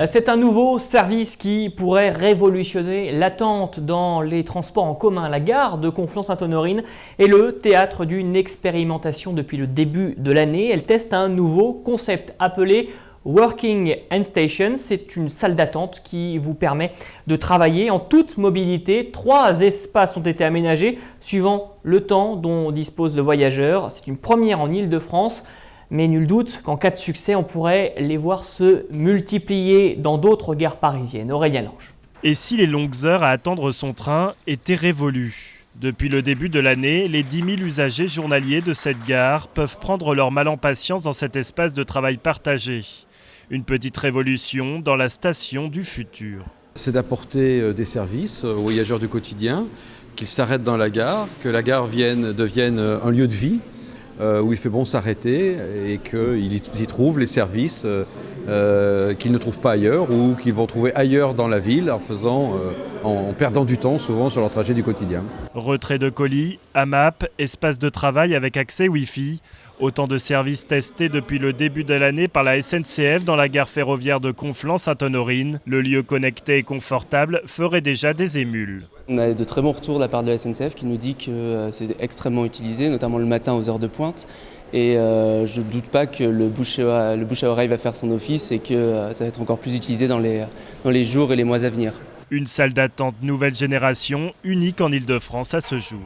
C'est un nouveau service qui pourrait révolutionner l'attente dans les transports en commun. La gare de Conflans-Sainte-Honorine est le théâtre d'une expérimentation depuis le début de l'année. Elle teste un nouveau concept appelé Working End Station. C'est une salle d'attente qui vous permet de travailler en toute mobilité. 3 espaces ont été aménagés suivant le temps dont dispose le voyageur. C'est une première en Île-de-France. Mais nul doute qu'en cas de succès, on pourrait les voir se multiplier dans d'autres gares parisiennes. Aurélien Lange. Et si les longues heures à attendre son train étaient révolues ? Depuis le début de l'année, les 10 000 usagers journaliers de cette gare peuvent prendre leur mal en patience dans cet espace de travail partagé. Une petite révolution dans la station du futur. C'est d'apporter des services aux voyageurs du quotidien, qu'ils s'arrêtent dans la gare, que la gare devienne un lieu de vie, où il fait bon s'arrêter et qu'ils y trouvent les services qu'ils ne trouvent pas ailleurs ou qu'ils vont trouver ailleurs dans la ville en perdant du temps souvent sur leur trajet du quotidien. Retrait de colis, AMAP, espace de travail avec accès Wi-Fi. Autant de services testés depuis le début de l'année par la SNCF dans la gare ferroviaire de Conflans-Sainte-Honorine. Le lieu connecté et confortable ferait déjà des émules. On a de très bons retours de la part de la SNCF qui nous dit que c'est extrêmement utilisé, notamment le matin aux heures de pointe. Et je ne doute pas que le bouche à oreille va faire son office et que ça va être encore plus utilisé dans les jours et les mois à venir. Une salle d'attente nouvelle génération, unique en Île-de-France à ce jour.